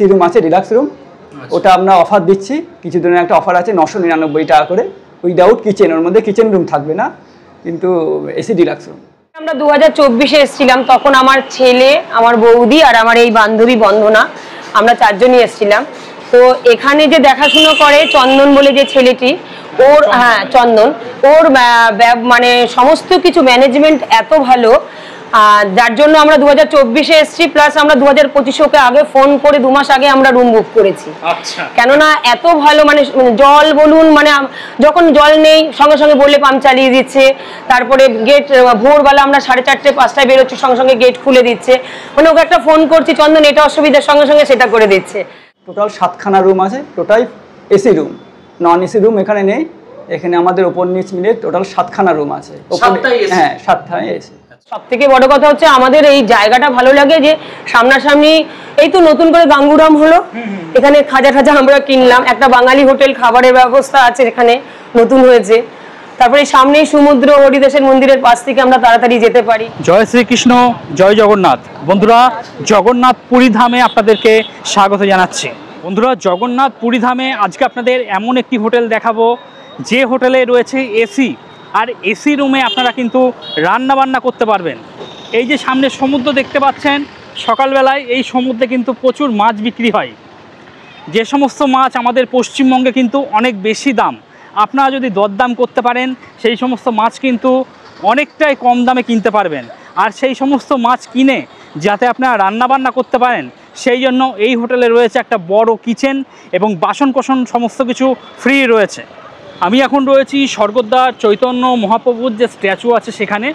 AC room আছে, deluxe room. ওটা আমরা অফার দিচ্ছি, কিছুদিনের একটা অফার আছে 999 টাকা করে, উইদাউট কিচেন। ওর মধ্যে কিচেন রুম থাকবে না, কিন্তু এসি ডিলাক্স রুম। আমরা 2024-এ এসেছিলাম, তখন আমার ছেলে, আমার বৌদি আর আমার এই বান্ধবী বন্দনা, আমরা চারজনই এসেছিলাম। তো এখানে যে দেখাশুনো করে চন্দন বলে যে ছেলেটি, ওর চন্দন, ওর মানে সমস্ত কিছু ম্যানেজমেন্ট এত ভালো, যার জন্য আমরা 2024-এ এসেছি। প্লাস আমরা 2025-এ ওকে আগে ফোন করে 2 মাস আগে আমরা রুম বুক করেছি। আচ্ছা, কেননা এত ভালো, মানে জল বলুন, মানে যখন জল নেই সঙ্গে সঙ্গে বললে পাম্প চালিয়ে দিচ্ছে। তারপরে গেট ভোরবেলা আমরা 4:30 5টায় বেরোচ্ছি, সঙ্গে সঙ্গে গেট খুলে দিচ্ছে। মানে ওকে একটা ফোন করছি, চন্দন এটা অসুবিধার, সঙ্গে সঙ্গে সেটা করে দিচ্ছে। টোটাল 7খানা রুম আছে, total AC room, non AC room এখানে নেই। এখানে আমাদের ওপর নিচ মিলে টোটাল 7খানা রুম আছে। হ্যাঁ, 7টায় এসি। সব থেকে বড় কথা হচ্ছে আমাদের এই জায়গাটা ভালো লাগে যে সামনাসামনি, এই তো নতুন করে গাঙ্গুরাম হলো, এখানে খাজা খাজা আমরা কিনলাম, একটা বাঙালি হোটেল, খাবারের ব্যবস্থা আছে এখানে নতুন হয়েছে। তারপরে সামনেই সমুদ্র, হরিদেশের মন্দিরের পাশ থেকে আমরা তাড়াতাড়ি যেতে পারি। জয় শ্রীকৃষ্ণ, জয় জগন্নাথ। বন্ধুরা, জগন্নাথ পুরী ধামে আপনাদেরকে স্বাগত জানাচ্ছি। বন্ধুরা, জগন্নাথ পুরী ধামে আজকে আপনাদের এমন একটি হোটেল দেখাবো যে হোটেলে রয়েছে এসি, আর এসি রুমে আপনারা কিন্তু রান্না বান্না করতে পারবেন। এই যে সামনে সমুদ্র দেখতে পাচ্ছেন, সকালবেলায় এই সমুদ্রে কিন্তু প্রচুর মাছ বিক্রি হয়। যে সমস্ত মাছ আমাদের পশ্চিমবঙ্গে কিন্তু অনেক বেশি দাম, আপনারা যদি দরদাম করতে পারেন সেই সমস্ত মাছ কিন্তু অনেকটাই কম দামে কিনতে পারবেন। আর সেই সমস্ত মাছ কিনে যাতে আপনারা রান্নাবান্না করতে পারেন, সেই জন্য এই হোটেলে রয়েছে একটা বড় কিচেন এবং বাসনকোসন সমস্ত কিছু ফ্রি রয়েছে। আমি এখন রয়েছি স্বর্গদ্বার চৈতন্য মহাপ্রভুর যে স্ট্যাচু আছে সেখানে।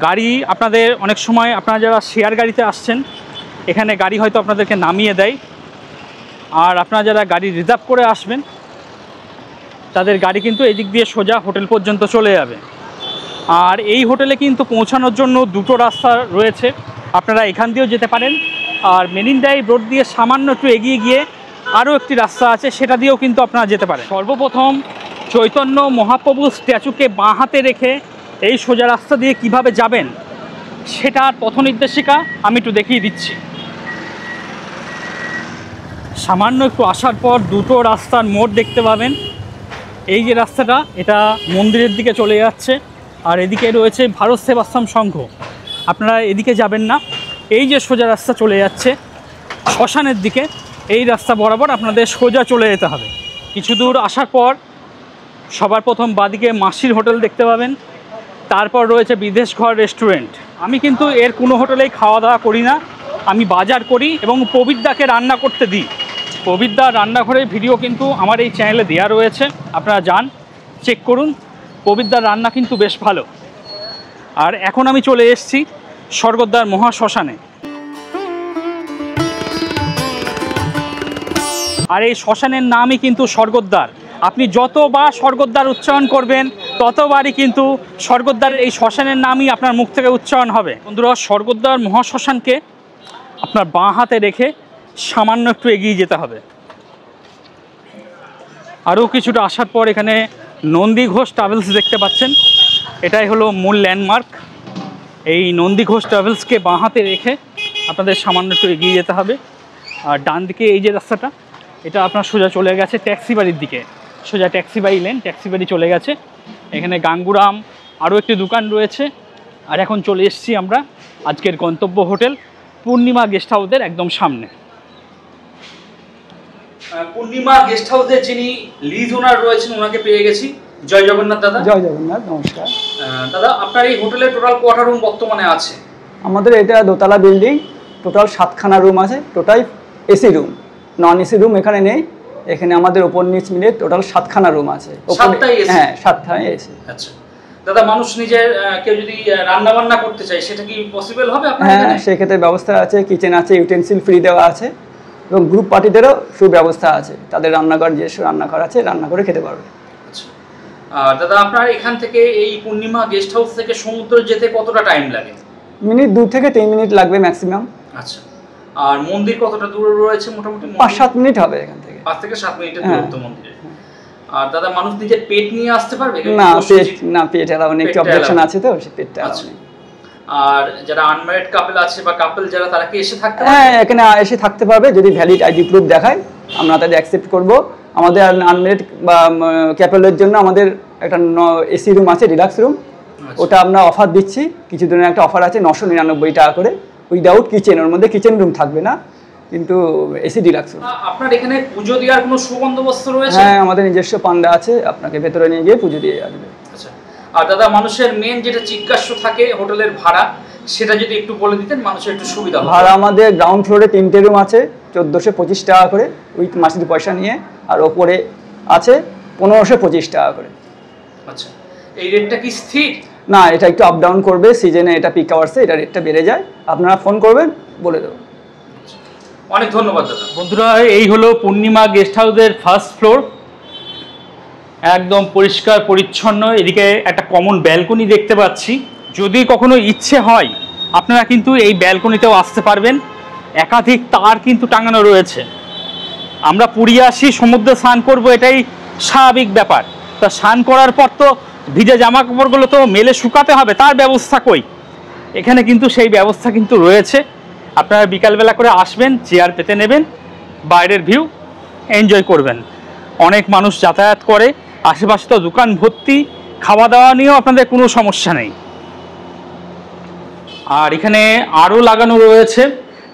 গাড়ি আপনাদের অনেক সময়, আপনারা যারা শেয়ার গাড়িতে আসছেন, এখানে গাড়ি হয়তো আপনাদেরকে নামিয়ে দেয়। আর আপনারা যারা গাড়ি রিজার্ভ করে আসবেন, তাদের গাড়ি কিন্তু এদিক দিয়ে সোজা হোটেল পর্যন্ত চলে যাবে। আর এই হোটেলে কিন্তু পৌঁছানোর জন্য 2টো রাস্তা রয়েছে, আপনারা এখান দিয়েও যেতে পারেন। আর মেরিন ড্রাইভ রোড দিয়ে সামান্য একটু এগিয়ে গিয়ে আরও একটি রাস্তা আছে, সেটা দিয়েও কিন্তু আপনারা যেতে পারেন। সর্বপ্রথম চৈতন্য মহাপ্রভুর স্ট্যাচুকে বাঁ হাতে রেখে এই সোজা রাস্তা দিয়ে কিভাবে যাবেন সেটার পথ নির্দেশিকা আমি একটু দেখিয়ে দিচ্ছি। সামান্য একটু আসার পর 2টো রাস্তার মোড় দেখতে পাবেন। এই যে রাস্তাটা, এটা মন্দিরের দিকে চলে যাচ্ছে, আর এদিকে রয়েছে ভারত সেবাশ্রম সংঘ। আপনারা এদিকে যাবেন না, এই যে সোজা রাস্তা চলে যাচ্ছে শ্মশানের দিকে, এই রাস্তা বরাবর আপনাদের সোজা চলে যেতে হবে। কিছু দূর আসার পর সবার প্রথম বাদিকে মাসির হোটেল দেখতে পাবেন, তারপর রয়েছে বিদেশ ঘর রেস্টুরেন্ট। আমি কিন্তু এর কোনো হোটেলেই খাওয়া দাওয়া করি না, আমি বাজার করি এবং প্রবীরদাকে রান্না করতে দিই। প্রবীরদার রান্নাঘরের ভিডিও কিন্তু আমার এই চ্যানেলে দেওয়া রয়েছে, আপনারা যান চেক করুন। প্রবীরদার রান্না কিন্তু বেশ ভালো। আর এখন আমি চলে এসেছি স্বর্গদ্বার মহাশ্মশানে। আর এই শ্মশানের নামই কিন্তু স্বর্গদ্বার। আপনি যতবার স্বর্গদ্বার উচ্চারণ করবেন ততবারই কিন্তু স্বর্গদ্বার, এই শ্মশানের নামই আপনার মুখ থেকে উচ্চারণ হবে। বন্ধুরা, স্বর্গদ্বার মহাশ্মশানকে আপনার বাঁ হাতে রেখে সামান্য একটু এগিয়ে যেতে হবে। আরও কিছুটা আসার পর এখানে নন্দী ঘোষ ট্রাভেলস দেখতে পাচ্ছেন, এটাই হলো মূল ল্যান্ডমার্ক। এই নন্দী ঘোষ ট্রাভেলসকে বাঁ হাতে রেখে আপনাদের সামান্য একটু এগিয়ে যেতে হবে। আর ডান দিকে এই যে রাস্তাটা, এটা আপনার সোজা চলে গেছে ট্যাক্সি বাড়ির দিকে, সোজা ট্যাক্সি বাড়ি লেন, ট্যাক্সি বাড়ি চলে গেছে। এখানে গাঙ্গুরাম আরও একটি দোকান রয়েছে। আর এখন চলে এসেছি আমরা আজকের গন্তব্য হোটেল পূর্ণিমা গেস্ট হাউসের একদম সামনে। পূর্ণিমা গেস্ট হাউসের যিনি লিজ ওনার রয়েছেন, ওনাকে পেয়ে গেছি। জয় জগন্নাথ দাদা। জয় জগন্নাথ, নমস্কার দাদা। আপনার এই হোটেলে টোটাল কটা রুম বর্তমানে আছে? আমাদের এটা দোতলা বিল্ডিং, টোটাল 7খানা রুম আছে, total AC room, non AC room এখানে নেই। এখানে আমাদের ওপর নিচ মিলে টোটাল 7খানা রুম আছে। হ্যাঁ, 7টায় এসি। আচ্ছা দাদা, মানুষ নিজের কেউ যদি রান্না বান্না করতে চায় সেটা কি পসিবল হবে? হ্যাঁ, সেক্ষেত্রে ব্যবস্থা আছে, কিচেন আছে, ইউটেন্সিল ফ্রি দেওয়া আছে এবং গ্রুপ পার্টিদেরও সুব্যবস্থা আছে। তাদের রান্নাঘর, যে রান্নাঘর আছে, রান্না করে খেতে পারবে। আচ্ছা দাদা, আপনার এখান থেকে এই পূর্ণিমা গেস্ট হাউস থেকে সমুদ্র যেতে কতটা টাইম লাগে? মিনিট 2 থেকে 3 মিনিট লাগবে ম্যাক্সিমাম। আচ্ছা, আর মন্দির কতটা দূরে রয়েছে? মোটামুটি 5-7 মিনিট হবে এখান থেকে। 5 থেকে 7 মিনিটের দূরত্ব মন্দিরে। আর দাদা, মানুষ নিজের পেট নিয়ে আসতে পারবে? না, পেট এলাও নেই, একটু অবজেকশন আছে, তো সে পেটটা এলাও নেই। আর যারা আনম্যারিড কাপল আছে বা কাপল যারা, তারা কি এসে থাকতে পারবে? হ্যাঁ, এখানে এসে থাকতে পারবে যদি ভ্যালিড আইডি প্রুফ দেখায়, আমরা তাদের অ্যাকসেপ্ট করব। আমাদের আনম্যারিড বা কাপলের জন্য আমাদের একটা এসি রুম আছে, ডিলাক্স রুম, ওটা আমরা অফার দিচ্ছি। কিছুদিনের একটা অফার আছে 999 টাকা করে, উইদাউট কিচেন। ওর মধ্যে কিচেন রুম থাকবে না, কিন্তু এসি ডিলাক্স রুম। আপনার এখানে পুজো দেওয়ার কোনো সুবন্দোবস্ত রয়েছে? হ্যাঁ, আমাদের নিজস্ব পান্ডা আছে, আপনাকে ভেতরে নিয়ে গিয়ে পুজো দিয়ে আসবে। আচ্ছা, আর দাদা মানুষের মেন যেটা জিজ্ঞাসা থাকে হোটেলের ভাড়া, সেটা যদি একটু বলে দিতেন মানুষের একটু সুবিধা হতো। ভাড়া আমাদের গ্রাউন্ড ফ্লোরে 3টে রুম আছে, 1425 টাকা করে উইথ মাসির পয়সা নিয়ে, আর ওপরে আছে 1525 টাকা করে। আচ্ছা, এই রেটটা কি স্থির? না, এটা একটু আপ ডাউন করবে, সিজনে এটা পিক আওয়ার্সে এটা রেটটা বেড়ে যায়। আপনারা ফোন করবেন, বলে দেবো। অনেক ধন্যবাদ দাদা। বন্ধুরা, এই হলো পূর্ণিমা গেস্ট হাউসের ফার্স্ট ফ্লোর, একদম পরিষ্কার পরিচ্ছন্ন। এদিকে একটা কমন ব্যালকনি দেখতে পাচ্ছি। যদি কখনো ইচ্ছে হয় আপনারা কিন্তু এই ব্যালকনিতেও আসতে পারবেন। একাধিক তার কিন্তু টাঙানো রয়েছে। আমরা পুরী আসি, সমুদ্রে স্নান করব, এটাই স্বাভাবিক ব্যাপার। তা স্নান করার পর তো ভিজে জামা কাপড়গুলো তো মেলে শুকাতে হবে, তার ব্যবস্থা কই? এখানে কিন্তু সেই ব্যবস্থা কিন্তু রয়েছে। আপনারা বিকালবেলা করে আসবেন, চেয়ার পেতে নেবেন, বাইরের ভিউ এনজয় করবেন। অনেক মানুষ যাতায়াত করে, আশেপাশে তো দোকান ভর্তি, খাওয়া দাওয়া নিয়েও আপনাদের কোনো সমস্যা নেই। আর এখানে আরও লাগানো রয়েছে,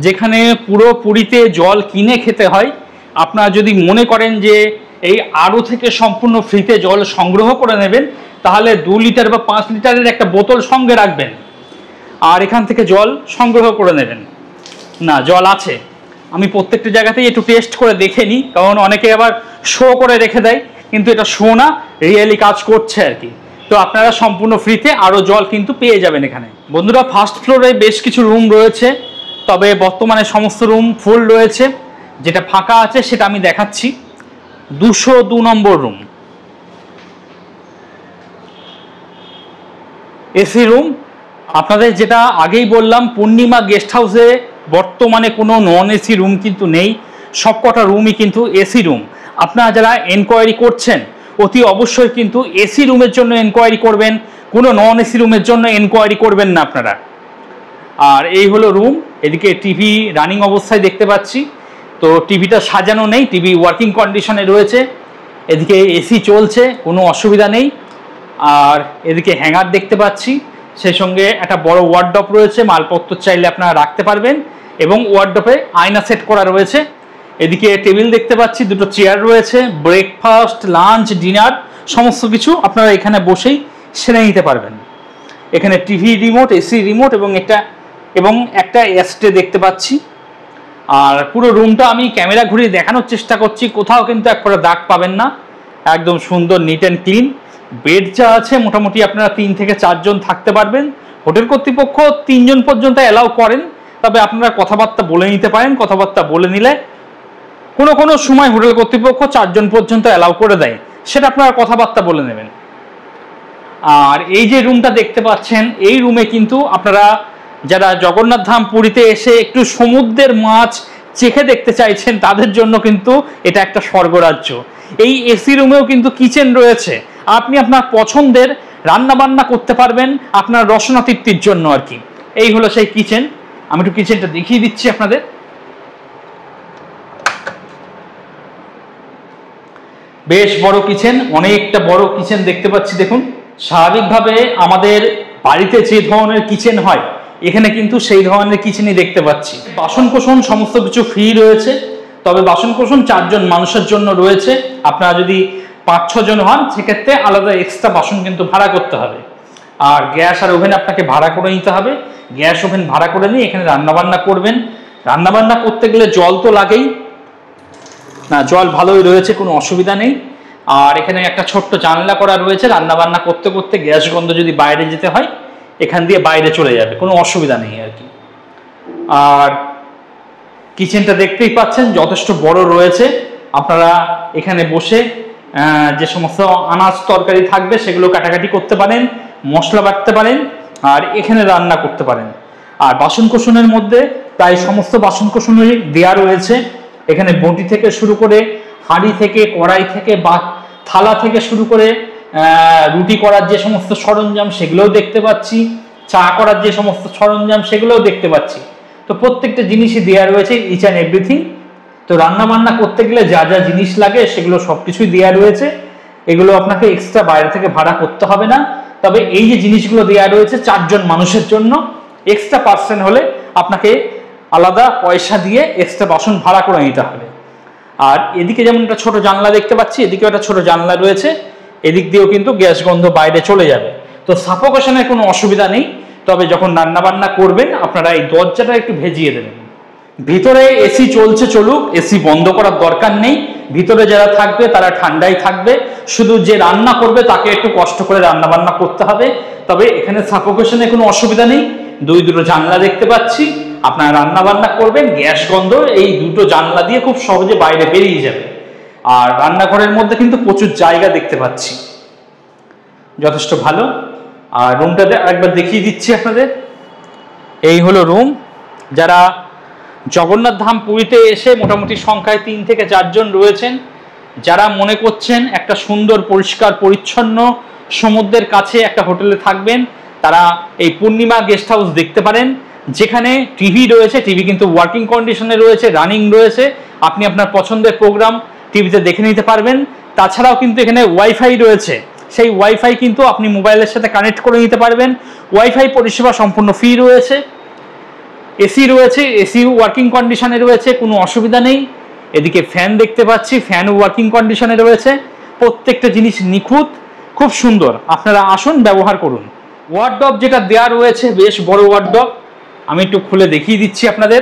যেখানে পুরো পুরীতে জল কিনে খেতে হয়। আপনারা যদি মনে করেন যে এই আরও থেকে সম্পূর্ণ ফ্রিতে জল সংগ্রহ করে নেবেন, তাহলে 2 লিটার বা 5 লিটারের একটা বোতল সঙ্গে রাখবেন, আর এখান থেকে জল সংগ্রহ করে নেবেন। না, জল আছে। আমি প্রত্যেকটা জায়গাতেই একটু টেস্ট করে দেখে নিই, কারণ অনেকে আবার শো করে রেখে দেয়, কিন্তু এটা শো না, রিয়েলি কাজ করছে আর কি। তো আপনারা সম্পূর্ণ ফ্রিতে আরও জল কিন্তু পেয়ে যাবেন এখানে। বন্ধুরা, ফার্স্ট ফ্লোরে বেশ কিছু রুম রয়েছে, তবে বর্তমানে সমস্ত রুম ফুল রয়েছে। যেটা ফাঁকা আছে সেটা আমি দেখাচ্ছি। 202 নম্বর রুম, এসি রুম। আপনাদের যেটা আগেই বললাম, পূর্ণিমা গেস্ট হাউসে বর্তমানে কোনো নন এসি রুম কিন্তু নেই, সবকটা রুমই কিন্তু এসি রুম। আপনারা যারা এনকোয়ারি করছেন, অতি অবশ্যই কিন্তু এসি রুমের জন্য এনকোয়ারি করবেন, কোনো নন এসি রুমের জন্য এনকোয়ারি করবেন না আপনারা। আর এই হলো রুম। এদিকে টিভি রানিং অবস্থায় দেখতে পাচ্ছি, তো টিভিটা সাজানো নেই, টিভি ওয়ার্কিং কন্ডিশনে রয়েছে। এদিকে এসি চলছে, কোনো অসুবিধা নেই। আর এদিকে হ্যাঙ্গার দেখতে পাচ্ছি, সেই সঙ্গে একটা বড় ওয়ার্ডরোব রয়েছে, মালপত্র চাইলে আপনারা রাখতে পারবেন, এবং ওয়ার্ডরোবে আয়না সেট করা রয়েছে। এদিকে টেবিল দেখতে পাচ্ছি, 2টো চেয়ার রয়েছে। ব্রেকফাস্ট, লাঞ্চ, ডিনার সমস্ত কিছু আপনারা এখানে বসেই সেরে নিতে পারবেন। এখানে টিভি রিমোট, এসি রিমোট এবং একটা এসটে দেখতে পাচ্ছি। আর পুরো রুমটা আমি ক্যামেরা ঘুরিয়ে দেখানোর চেষ্টা করছি, কোথাও কিন্তু একবারে দাগ পাবেন না, একদম সুন্দর, নিট অ্যান্ড ক্লিন। বেড যা আছে মোটামুটি আপনারা 3 থেকে 4 জন থাকতে পারবেন। হোটেল কর্তৃপক্ষ 3 জন পর্যন্ত অ্যালাউ করেন, তবে আপনারা কথাবার্তা বলে নিতে পারেন। কথাবার্তা বলে নিলে কোনো সময় হোটেল কর্তৃপক্ষ 4 জন পর্যন্ত অ্যালাউ করে দেয়, সেটা আপনারা কথাবার্তা বলে নেবেন। আর এই যে রুমটা দেখতে পাচ্ছেন, এই রুমে কিন্তু আপনারা যারা জগন্নাথ ধাম পুরীতে এসে একটু সমুদ্রের মাছ চেখে দেখতে চাইছেন, তাদের জন্য কিন্তু এটা একটা স্বর্গরাজ্য। এই এসি রুমেও কিন্তু কিচেন রয়েছে, আপনি আপনার পছন্দের রান্না বান্না করতে পারবেন আপনার রসনা তৃপ্তির জন্য আর কি। এই হলো সেই কিচেন। আমি একটু কিচেনটা দেখিয়ে দিচ্ছি আপনাদের। বেশ বড় কিচেন, অনেকটা বড় কিচেন দেখতে পাচ্ছি। দেখুন, স্বাভাবিকভাবে আমাদের বাড়িতে যে ধরনের কিচেন হয়, এখানে কিন্তু সেই ধরনের কিচেনই দেখতে পাচ্ছি। বাসনকোসন সমস্ত কিছু ফ্রি রয়েছে, তবে বাসনকোসন 4 জন মানুষের জন্য রয়েছে। আপনারা যদি 5-6 জন হন, সেক্ষেত্রে আলাদা এক্সট্রা বাসন কিন্তু ভাড়া করতে হবে। আর গ্যাস আর ওভেন আপনাকে ভাড়া করে নিতে হবে। গ্যাস ওভেন ভাড়া করে নিয়ে এখানে রান্নাবান্না করবেন। রান্নাবান্না করতে গেলে জল তো লাগেই, না জল ভালোই রয়েছে, কোনো অসুবিধা নেই। আর এখানে একটা ছোট্ট জানলা করা রয়েছে, রান্নাবান্না করতে করতে গ্যাস গন্ধ যদি বাইরে যেতে হয়, এখান দিয়ে বাইরে চলে যাবে, কোনো অসুবিধা নেই আর কি। আর কিচেনটা দেখতেই পাচ্ছেন যথেষ্ট বড় রয়েছে। আপনারা এখানে বসে যে সমস্ত আনাজ তরকারি থাকবে সেগুলো কাটাকাটি করতে পারেন, মশলা বাটতে পারেন, আর এখানে রান্না করতে পারেন। আর বাসনকোসনের মধ্যে প্রায় সমস্ত বাসনকোসনই দেয়া রয়েছে। এখানে বঁটি থেকে শুরু করে, হাঁড়ি থেকে, কড়াই থেকে, বা থালা থেকে শুরু করে রুটি করার যে সমস্ত সরঞ্জাম, সেগুলোও দেখতে পাচ্ছি। চা করার যে সমস্ত সরঞ্জাম সেগুলোও দেখতে পাচ্ছি। তো প্রত্যেকটা জিনিসই দেওয়া রয়েছে, ইচ অ্যান্ড এভরিথিং। তো রান্না বান্না করতে গেলে যা যা জিনিস লাগে সেগুলো সবকিছুই দেওয়া রয়েছে। এগুলো আপনাকে এক্সট্রা বাইরে থেকে ভাড়া করতে হবে না। তবে এই যে জিনিসগুলো দেওয়া রয়েছে 4 জন মানুষের জন্য, এক্সট্রা পার্সন হলে আপনাকে আলাদা পয়সা দিয়ে এক্সট্রা বাসন ভাড়া করে নিতে হবে। আর এদিকে যেমন একটা ছোট জানলা দেখতে পাচ্ছি, এদিকেও একটা ছোট জানলা রয়েছে, এদিক দিয়েও কিন্তু গ্যাস গন্ধ বাইরে চলে যাবে। তো সাফোকেশনের কোনো অসুবিধা নেই। তবে যখন রান্না বান্না করবেন আপনারা এই দরজাটা একটু ভেজিয়ে দেবেন। ভিতরে এসি চলছে, চলুক, এসি বন্ধ করার দরকার নেই। ভিতরে যারা থাকবে তারা ঠান্ডাই থাকবে, শুধু যে রান্না করবে তাকে একটু কষ্ট করে রান্না বান্না করতে হবে। তবে এখানে সাফোকেশনের কোনো অসুবিধা নেই। দুটো জানলা দেখতে পাচ্ছি, আপনারা রান্না বান্না করবেন, গ্যাস গন্ধ এই দুটো জানলা দিয়ে খুব সহজে বাইরে বেরিয়ে যাবে। আর রান্নাঘরের মধ্যে কিন্তু প্রচুর জায়গা দেখতে পাচ্ছি, যথেষ্ট ভালো। আর রুমটাতে একবার দেখিয়ে দিচ্ছি আপনাদের। এই হলো রুম। যারা জগন্নাথ ধাম পুরীতে এসে মোটামুটি সংখ্যায় 3 থেকে 4 জন রয়েছেন, যারা মনে করছেন একটা সুন্দর পরিষ্কার পরিচ্ছন্ন সমুদ্রের কাছে একটা হোটেলে থাকবেন, তারা এই পূর্ণিমা গেস্ট হাউস দেখতে পারেন, যেখানে টিভি রয়েছে। টিভি কিন্তু ওয়ার্কিং কন্ডিশনে রয়েছে, রানিং রয়েছে। আপনি আপনার পছন্দের প্রোগ্রাম টিভিতে দেখে নিতে পারবেন। তাছাড়াও কিন্তু এখানে ওয়াইফাই রয়েছে, সেই ওয়াইফাই কিন্তু আপনি মোবাইলের সাথে কানেক্ট করে নিতে পারবেন। ওয়াইফাই পরিষেবা সম্পূর্ণ ফ্রি রয়েছে। এসি রয়েছে, এসি ওয়ার্কিং কন্ডিশনে রয়েছে, কোনো অসুবিধা নেই। এদিকে ফ্যান দেখতে পাচ্ছি, ফ্যান ওয়ার্কিং কন্ডিশনে রয়েছে। প্রত্যেকটা জিনিস নিখুঁত, খুব সুন্দর। আপনারা আসুন, ব্যবহার করুন। ওয়ার্ডরোব যেটা দেওয়া রয়েছে বেশ বড় ওয়ার্ডরোব, আমি একটু খুলে দেখিয়ে দিচ্ছি আপনাদের।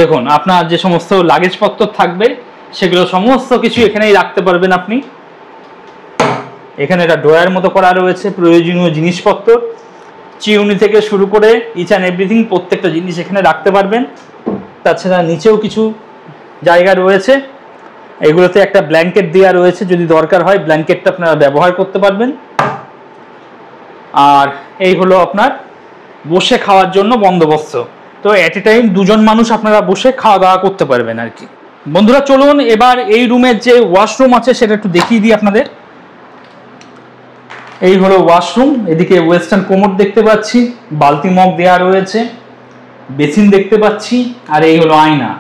দেখুন, আপনার যে সমস্ত লাগেজপত্র থাকবে সেগুলো সমস্ত কিছু এখানেই রাখতে পারবেন আপনি। এখানে একটা ড্রয়ার মতো করা রয়েছে, প্রয়োজনীয় জিনিসপত্র চিউনি থেকে শুরু করে ইচ অ্যান্ড এভরিথিং প্রত্যেকটা জিনিস এখানে রাখতে পারবেন। তাছাড়া নিচেও কিছু জায়গা রয়েছে, এগুলোতে একটা ব্ল্যাঙ্কেট দেওয়া রয়েছে, যদি দরকার হয় ব্ল্যাঙ্কেটটা আপনারা ব্যবহার করতে পারবেন। আর এই হলো আপনার বসে খাওয়ার জন্য বন্দোবস্ত। তো অ্যাট এ টাইম 2 জন মানুষ আপনারা বসে খাওয়া দাওয়া করতে পারবেন আর কি। বন্ধুরা চলুন এবার এই রুমের যে ওয়াশরুম আছে সেটা একটু দেখিয়ে দিই আপনাদের। এই হলো ওয়াশরুম। এদিকে ওয়েস্টার্ন কোমোড দেখতে পাচ্ছি, বালতি মগ দেওয়া রয়েছে, বেসিন দেখতে পাচ্ছি, আর এই হলো আয়না।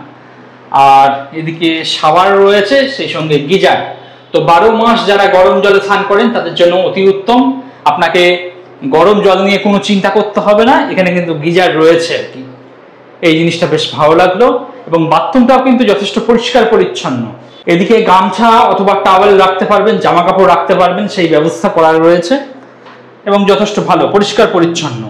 আর এদিকে শাওয়ার রয়েছে, সেই সঙ্গে গিজার। তো 12 মাস যারা গরম জলে স্নান করেন তাদের জন্য অতি উত্তম। আপনাকে গরম জল নিয়ে কোনো চিন্তা করতে হবে না, এখানে কিন্তু গিজার রয়েছে আর কি। এই জিনিসটা বেশ ভালো লাগলো। এবং বাথরুমটাও কিন্তু যথেষ্ট পরিষ্কার পরিচ্ছন্ন। এদিকে গামছা অথবা টাওয়েল রাখতে পারবেন, জামা কাপড় রাখতে পারবেন, সেই ব্যবস্থা করা রয়েছে এবং যথেষ্ট ভালো পরিষ্কার পরিচ্ছন্ন।